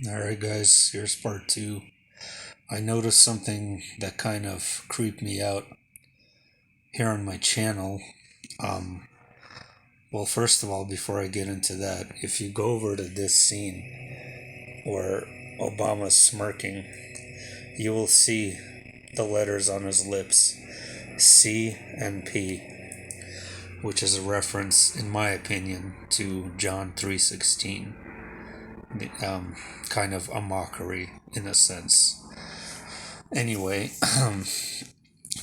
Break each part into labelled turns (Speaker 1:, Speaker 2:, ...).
Speaker 1: Alright, guys, here's part two. I noticed something that kind of creeped me out here on my channel. Um, well, first of all, before I get into that, if you go over to this scene where Obama's smirking, you will see the letters on his lips C and P, which is a reference, in my opinion, to John 3:16. Kind of a mockery in a sense. Anyway,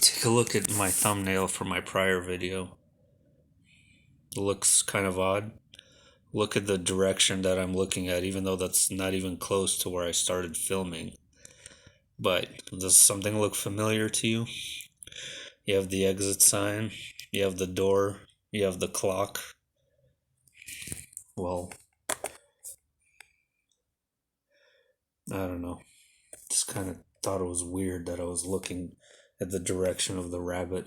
Speaker 1: take a look at my thumbnail for my prior video. It looks kind of odd. Look at the direction that I'm looking at, even though that's not even close to where I started filming. But does something look familiar to you? You have the exit sign, you have the door, you have the clock. Well, I don't know. Just kind of thought it was weird that I was looking at the direction of the rabbit.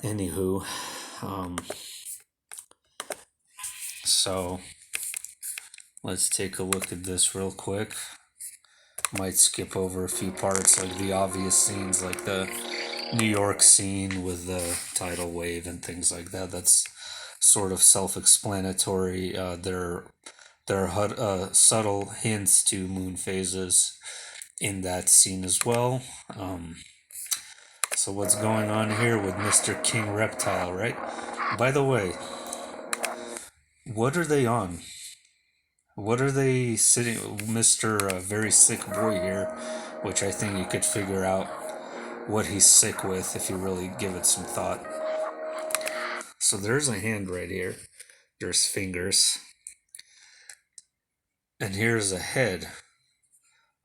Speaker 1: Anywho, so let's take a look at this real quick. Might skip over a few parts, like the obvious scenes, like the New York scene with the tidal wave and things like that. That's sort of self-explanatory. There are subtle hints to moon phases in that scene as well. So what's going on here with Mr. King Reptile, right? By the way, what are they on? What are they sitting, Mr. Very Sick Boy here, which I think you could figure out what he's sick with if you really give it some thought. So there's a hand right here. There's fingers. And here's a head.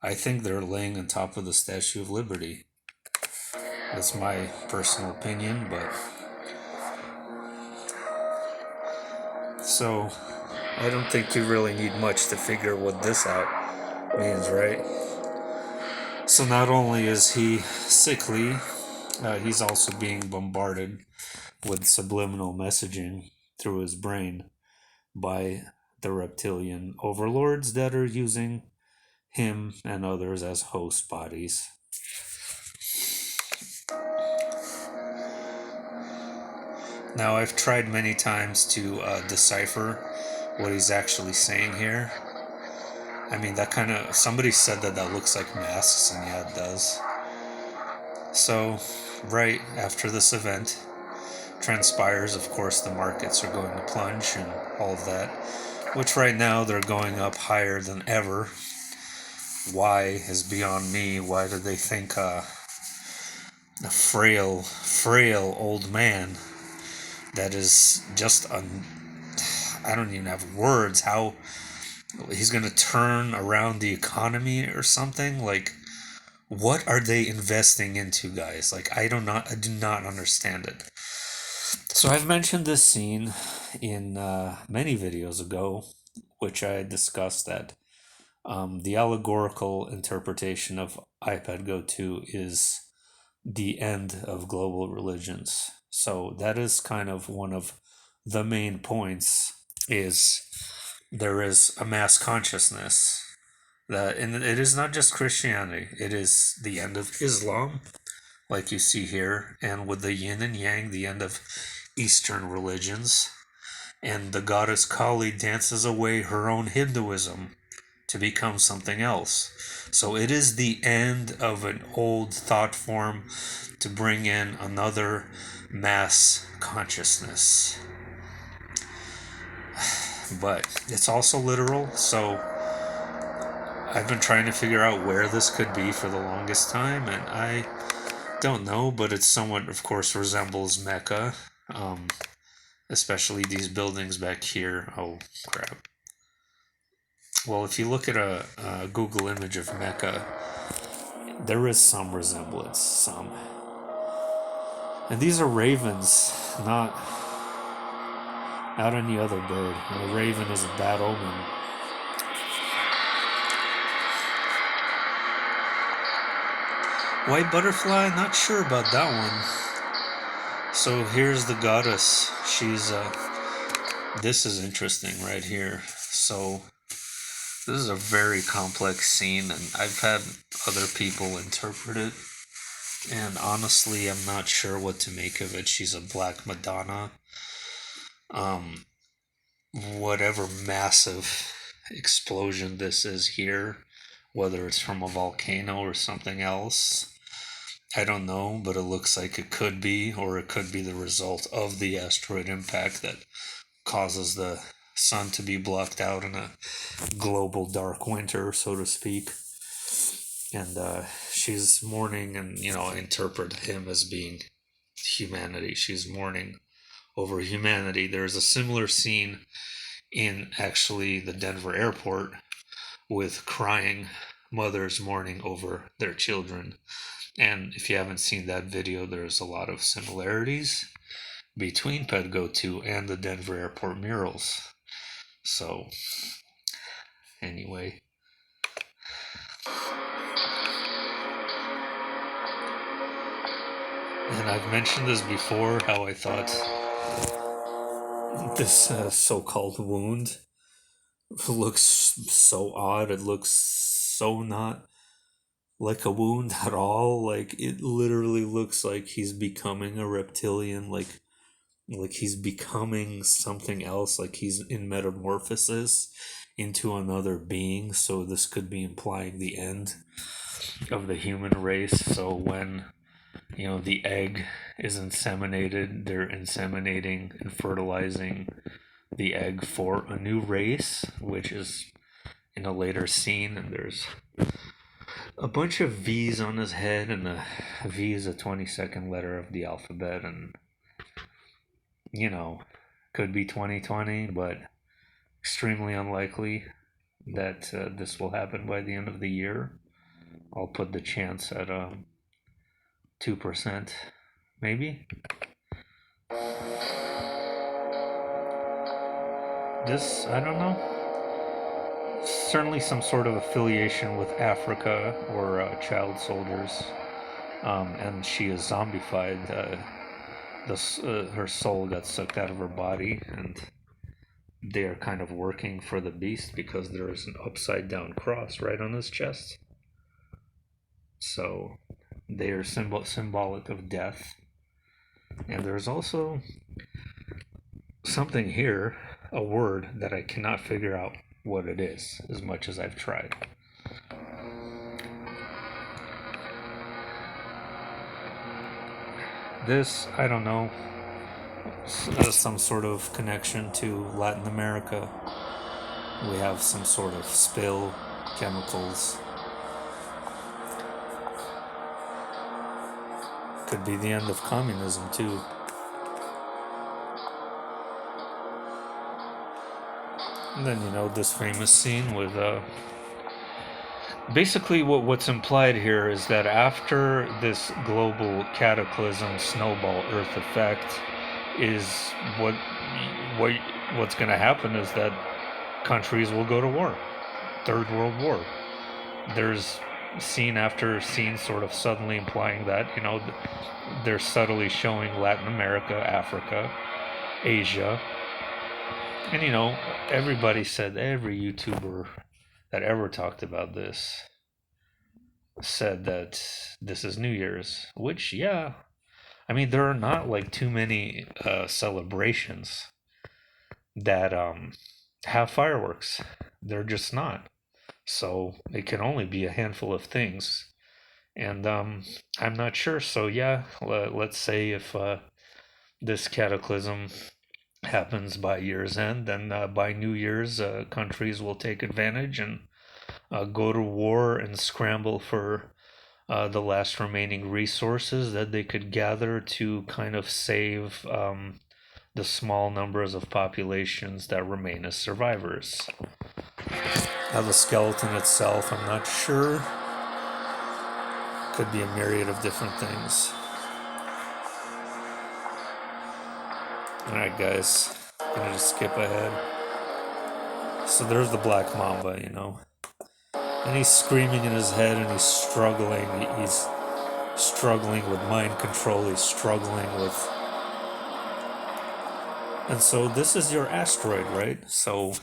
Speaker 1: I think they're laying on top of the Statue of Liberty. That's my personal opinion, but... So, I don't think you really need much to figure what this out means, right? So not only is he sickly, he's also being bombarded with subliminal messaging through his brain by the reptilian overlords that are using him and others as host bodies. Now, I've tried many times to decipher what he's actually saying here. I mean, that kind of... Somebody said that looks like masks, and yeah, it does. So, right after this event transpires, of course, the markets are going to plunge and all of that, which right now they're going up higher than ever. Why is beyond me. Why do they think a frail old man that is just I don't even have words, how he's going to turn around the economy or something? Like, what are they investing into, guys? Like, I do not understand it. So I've mentioned this scene in many videos ago, which I discussed that the allegorical interpretation of petgoat2 is the end of global religions. So that is kind of one of the main points, is there is a mass consciousness that, and it is not just Christianity, it is the end of Islam, like you see here, and with the yin and yang, the end of Eastern religions, and the goddess Kali dances away her own Hinduism to become something else. So it is the end of an old thought form to bring in another mass consciousness. But it's also literal, so I've been trying to figure out where this could be for the longest time, and I don't know, but it somewhat, of course, resembles Mecca, especially these buildings back here. Oh, crap. Well, if you look at a Google image of Mecca, there is some resemblance, some. And these are ravens, not any other bird. And a raven is a bad omen. White butterfly, not sure about that one. So here's the goddess. She's this is interesting right here. So This is a very complex scene, and I've had other people interpret it, and honestly, I'm not sure what to make of it. She's a Black Madonna. Um, Whatever massive explosion this is here, whether it's from a volcano or something else, I don't know, but it looks like it could be, or it could be the result of the asteroid impact that causes the sun to be blocked out in a global dark winter, so to speak. And she's mourning, and interpret him as being humanity. She's mourning over humanity. There's a similar scene in actually the Denver airport with crying mothers mourning over their children. And if you haven't seen that video, there's a lot of similarities between petgoat2 and the Denver airport murals. So, anyway. And I've mentioned this before, how I thought this so-called wound looks so odd. It looks so not like a wound at all. Like, it literally looks like he's becoming a reptilian, like he's becoming something else, like he's in metamorphosis into another being. So this could be implying the end of the human race. So when the egg is inseminated, they're inseminating and fertilizing the egg for a new race, which is in a later scene. And there's a bunch of V's on his head, and the V is a 22nd letter of the alphabet. And could be 2020, but extremely unlikely that this will happen by the end of the year. I'll put the chance at 2%, maybe. This, I don't know. Certainly some sort of affiliation with Africa or child soldiers. And she is zombified. Her soul got sucked out of her body, and they are kind of working for the beast because there is an upside down cross right on his chest. So they are symbolic of death. And there's also something here, a word that I cannot figure out what it is, as much as I've tried. This, I don't know, some sort of connection to Latin America. We have some sort of spill, chemicals. Could be the end of communism too. And then this famous scene with basically what's implied here is that after this global cataclysm snowball earth effect is what's going to happen is that countries will go to war. Third World War. There's scene after scene sort of suddenly implying that, they're subtly showing Latin America, Africa, Asia. And everybody said, every YouTuber that ever talked about this said that this is New Year's, which, yeah, I mean, there are not like too many celebrations that have fireworks. They're just not. So it can only be a handful of things. And I'm not sure. So yeah, let's say if this cataclysm happens by year's end, then by New Year's, countries will take advantage and go to war and scramble for the last remaining resources that they could gather to kind of save the small numbers of populations that remain as survivors. Now the skeleton itself, I'm not sure. Could be a myriad of different things. Alright guys, gonna just skip ahead. So there's the Black Mamba, and he's screaming in his head, and he's struggling. He's struggling with mind control. He's struggling with... And so this is your asteroid, right? So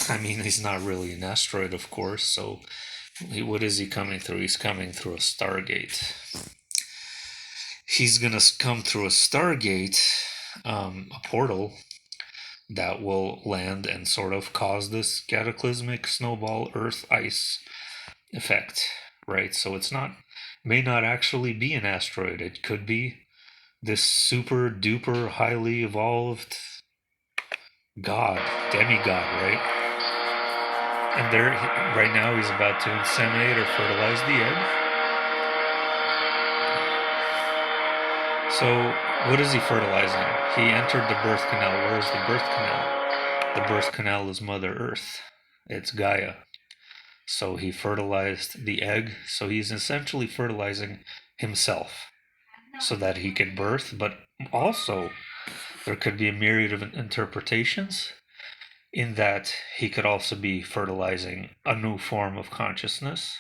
Speaker 1: I mean, he's not really an asteroid, of course, so what is he coming through? He's coming through a Stargate. He's going to come through a Stargate, a portal that will land and sort of cause this cataclysmic snowball Earth ice effect, right? So it's not, may not actually be an asteroid. It could be this super duper highly evolved god, demigod, right? And there, right now, he's about to inseminate or fertilize the egg. So, what is he fertilizing? He entered the birth canal. Where is the birth canal? The birth canal is Mother Earth. It's Gaia. So he fertilized the egg. So he's essentially fertilizing himself so that he can birth. But also, there could be a myriad of interpretations in that he could also be fertilizing a new form of consciousness.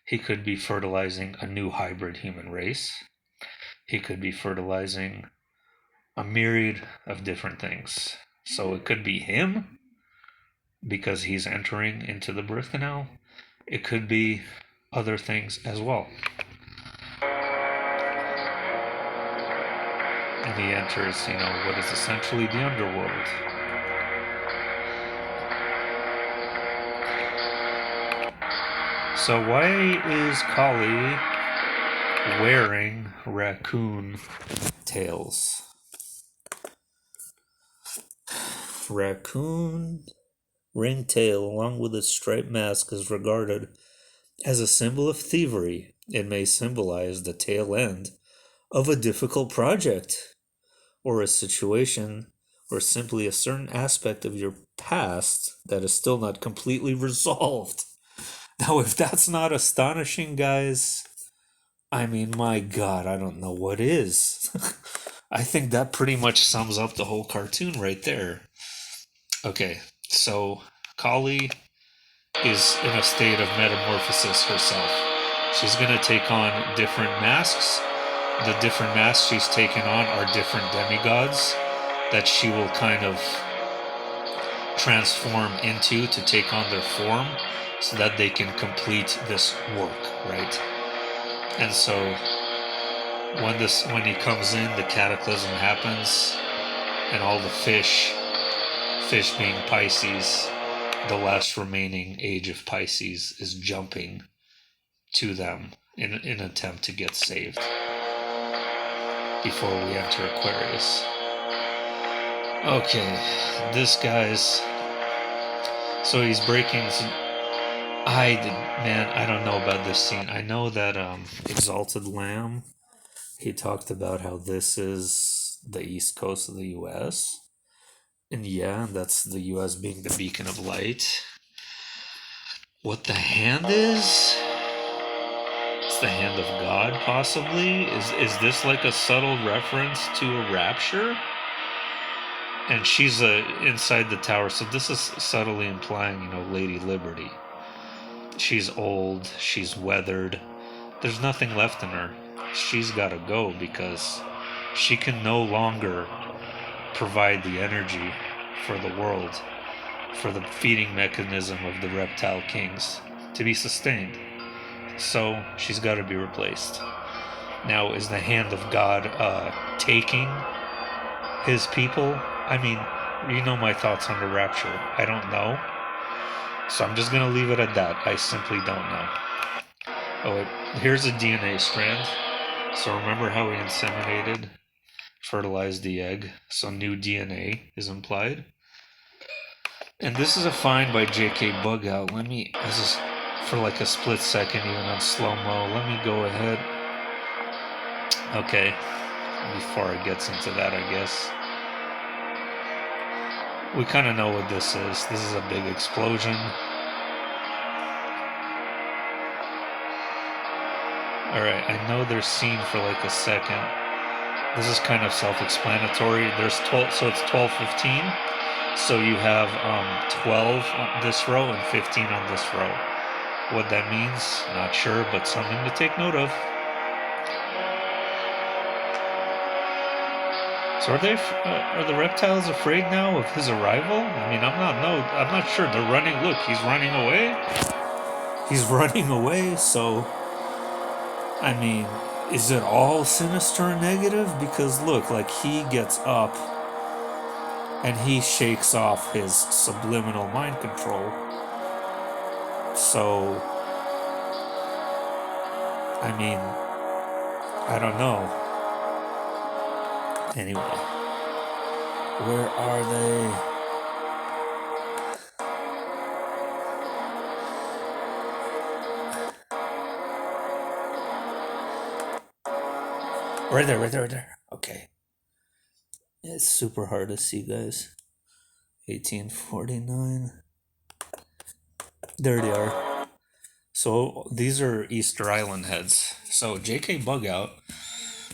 Speaker 1: He could be fertilizing a new hybrid human race. He could be fertilizing a myriad of different things. So it could be him because he's entering into the birth canal. It could be other things as well. And he enters, what is essentially the underworld. So why is Kali wearing raccoon tails? Raccoon ringtail, along with its striped mask, is regarded as a symbol of thievery. It may symbolize the tail end of a difficult project or a situation or simply a certain aspect of your past that is still not completely resolved. Now, if that's not astonishing, guys, I mean, my God, I don't know what is. I think that pretty much sums up the whole cartoon right there. Okay, so Kali is in a state of metamorphosis herself. She's going to take on different masks. The different masks she's taken on are different demigods that she will kind of transform into to take on their form so that they can complete this work, right? And so when he comes in, the cataclysm happens, and all the fish being Pisces, the last remaining age of Pisces, is jumping to them in an attempt to get saved before we enter Aquarius. Okay, this guy's, so he's breaking some, I don't know about this scene. I know that Exalted Lamb, he talked about how this is the east coast of the US. And yeah, that's the US being the beacon of light. What the hand is? It's the hand of God, possibly? Is this like a subtle reference to a rapture? And she's inside the tower, so this is subtly implying, Lady Liberty. She's old, she's weathered, there's nothing left in her. She's got to go because she can no longer provide the energy for the world, for the feeding mechanism of the reptile kings to be sustained. So she's got to be replaced. Now, is the hand of God taking his people? I mean, you know my thoughts on the rapture. I don't know. So I'm just going to leave it at that. I simply don't know. Oh, here's a DNA strand. So remember how we inseminated, fertilized the egg. So new DNA is implied. And this is a find by J.K. Bugout. This is for like a split second, even on slow-mo. Let me go ahead. Okay, before it gets into that, I guess. We kind of know what this is. This is a big explosion. Alright, I know they're seen for like a second. This is kind of self-explanatory. There's 12, so it's 12:15. So you have 12 on this row and 15 on this row. What that means, not sure, but something to take note of. So are the reptiles afraid now of his arrival? I mean, I'm not sure. They're running. Look, he's running away. He's running away. So, I mean, is it all sinister and negative? Because look, like he gets up and he shakes off his subliminal mind control. So, I mean, I don't know. Anyway, where are they? Right there, right there, right there. Okay. It's super hard to see, guys. 1849. There they are. So these are Easter Island heads. So J.K. Bugout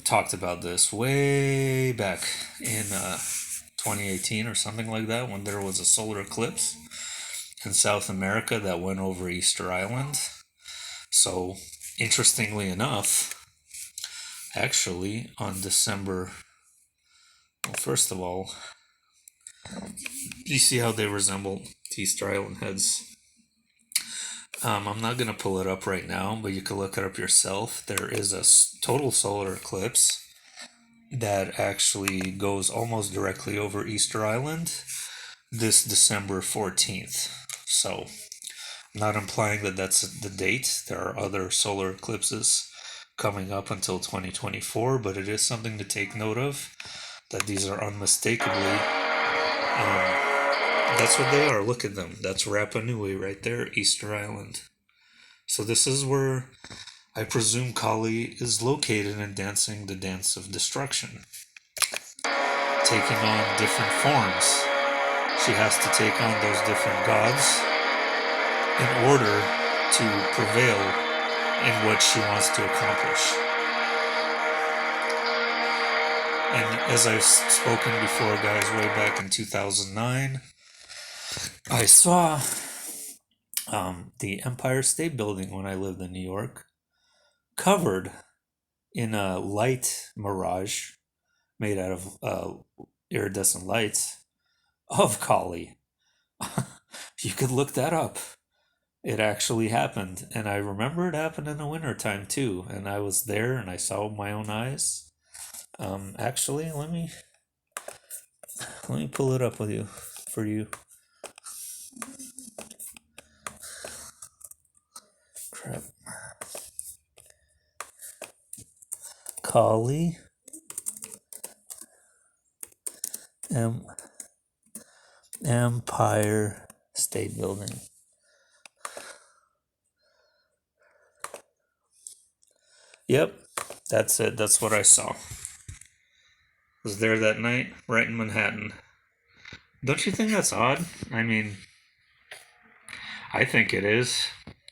Speaker 1: talked about this way back in 2018 or something like that, when there was a solar eclipse in South America that went over Easter Island. So, interestingly enough, actually, on December, well, first of all, you see how they resemble the Easter Island heads. I'm not going to pull it up right now, but you can look it up yourself. There is a total solar eclipse that actually goes almost directly over Easter Island this December 14th. So, I'm not implying that that's the date. There are other solar eclipses coming up until 2024, but it is something to take note of, that these are unmistakably, that's what they are. Look at them. That's Rapa Nui right there, Easter Island. So this is where I presume Kali is located and dancing the dance of destruction, taking on different forms. She has to take on those different gods in order to prevail in what she wants to accomplish. And as I've spoken before, guys, way back in 2009, I saw the Empire State Building when I lived in New York covered in a light mirage made out of iridescent lights of Kali. You could look that up. It actually happened, and I remember it happened in the wintertime too, and I was there and I saw with my own eyes. Actually, let me pull it up with you for you. Crap. Kali Empire State Building. Yep, that's it. That's what I saw. Was there that night, right in Manhattan. Don't you think that's odd? I mean, I think it is.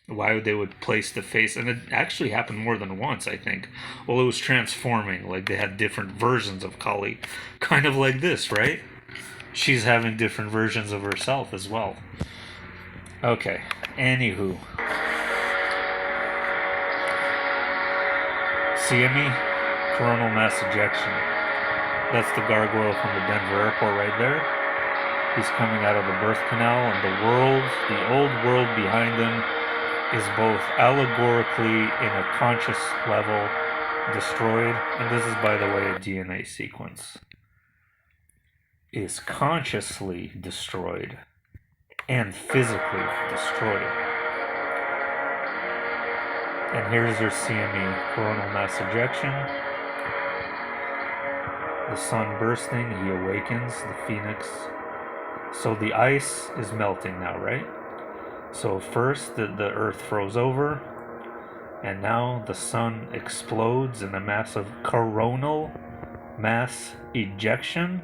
Speaker 1: Why they would place the face, and it actually happened more than once, I think. Well, it was transforming, like they had different versions of Kali, kind of like this, right? She's having different versions of herself as well. Okay, anywho. CME, coronal mass ejection. That's the gargoyle from the Denver airport right there. He's coming out of the birth canal, and the old world behind him, is both allegorically in a conscious level destroyed, and this is, by the way, a DNA sequence, is consciously destroyed and physically destroyed. And here's your CME, coronal mass ejection. The sun bursting, he awakens, the phoenix. So the ice is melting now, right? So first the earth froze over, and now the sun explodes in a massive coronal mass ejection.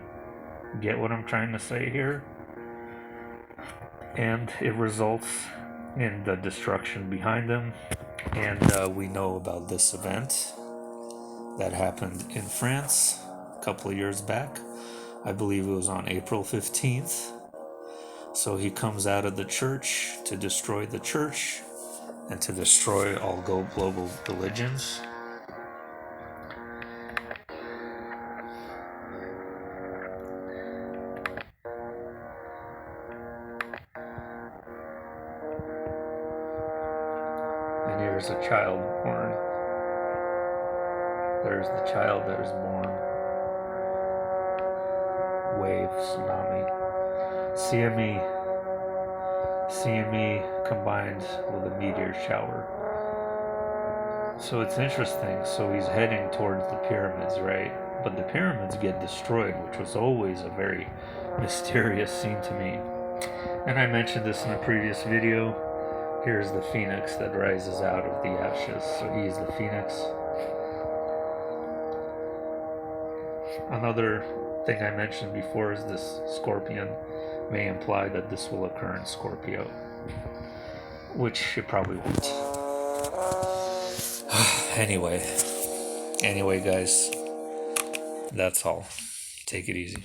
Speaker 1: Get what I'm trying to say here? And it results in the destruction behind them. And we know about this event that happened in France a couple of years back. I believe it was on April 15th. So he comes out of the church to destroy the church and to destroy all global religions. And here's a child born. There's the child that was born. Wave, tsunami. CME combined with a meteor shower. So it's interesting. So he's heading towards the pyramids, right? But the pyramids get destroyed, which was always a very mysterious scene to me. And I mentioned this in a previous video. Here's the phoenix that rises out of the ashes. So he is the phoenix. Another thing I mentioned before is this scorpion may imply that this will occur in Scorpio, which it probably won't. Anyway, guys, that's all. Take it easy.